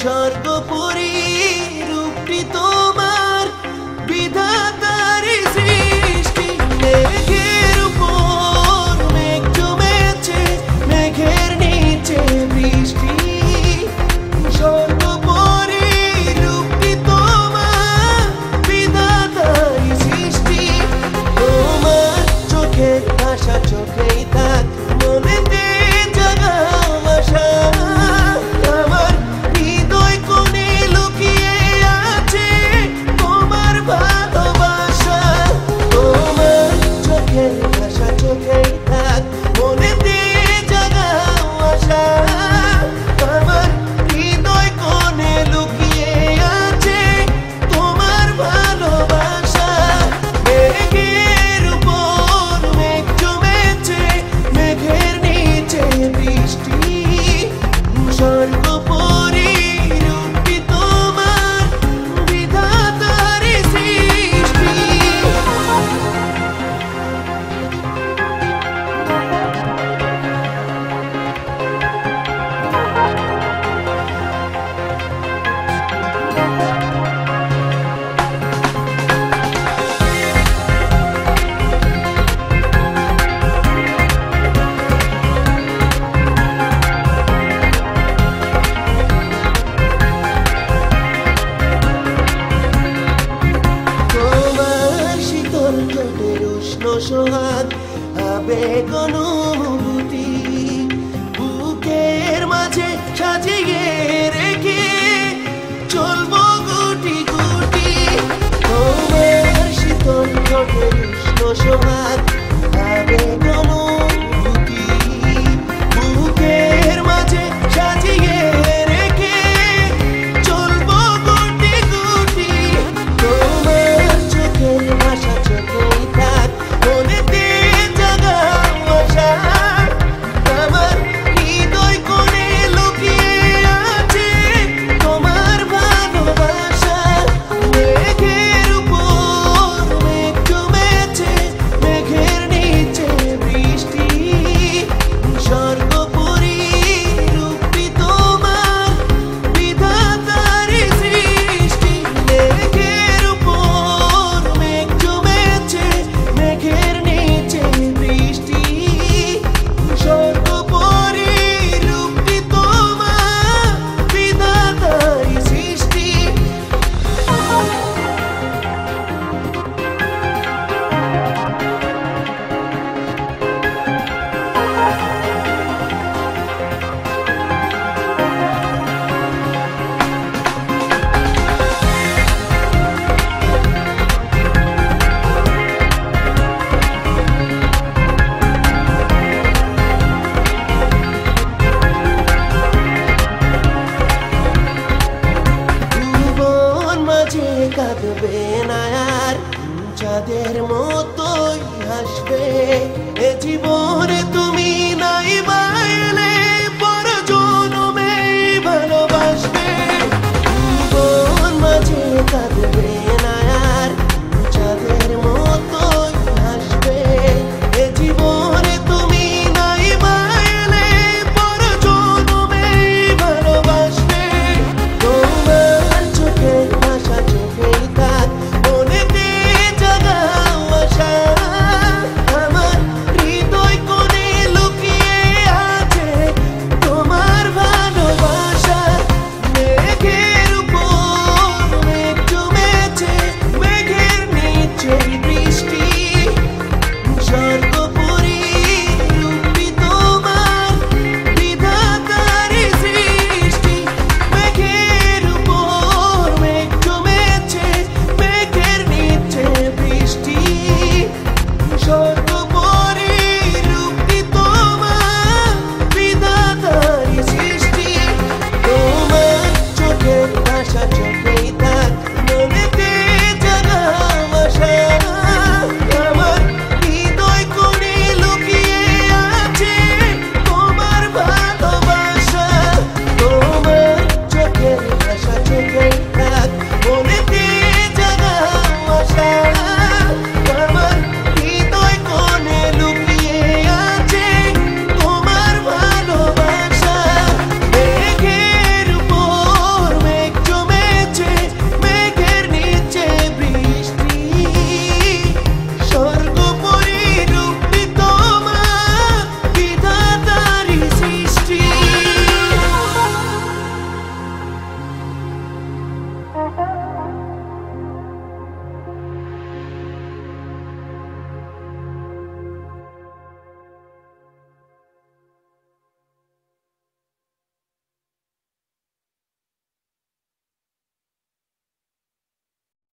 স্বর্গপুরী রূপটি তোমার বিধাতার সৃষ্টি। মেঘের উপর মেঘ জমেছে, মেঘের নিচে বৃষ্টি। স্বর্গপুরী রূপটি তোমার বিধাতার সৃষ্টি। তোমার চোখের ভাষা চোখেই থাক, মনেতে জাগাও আশা। আমার হৃদয় কোণে লুকিয়ে আছে তোমার ভালোবাসা। তোমার চোখের ভাষা চোখেই থাক, মনেতে জাগাও আশা। আমার হৃদয় কোণে লুকিয়ে আছে তোমার ভালোবাসা। মেঘের উপর মেঘ জমেছে, মেঘের নিচে বৃষ্টি। স্বর্গপুরী রূপটি তোমার বিধাতার সৃষ্টি। তোমার শীতল ঠোঁটের উষ্ণ সোহাগ, আবেগ অনুভূতি বুকের মাঝে সাজিয়ে রেখে চলবো গুটি গুটি। তোমার শীতল ঠোঁটের উষ্ণ সোহাগ, আবেগ অনুভূতি বুকের মাঝে সাজিয়ে রেখে চলবো গুটি গুটি। তোমার চোখের ভাষা চোখেই থাক, মনেতে জাগাও আশা। আমার হৃদয় কোণে লুকিয়ে আছে তোমার ভালোবাসা। মেঘের উপর মেঘ জমেছে, মেঘের নিচে বৃষ্টি। স্বর্গপুরী রূপটি তোমার বিধাতার সৃষ্টি। মেঘের উপর মেঘ জমেছে, মেঘের নিচে বৃষ্টি। স্বর্গপুরী রূপটি তোমার বিধাতার সৃষ্টি। ভুবন মাঝে কাঁদবে না আর, চাঁদের মতোই হাসবে এ জীবন।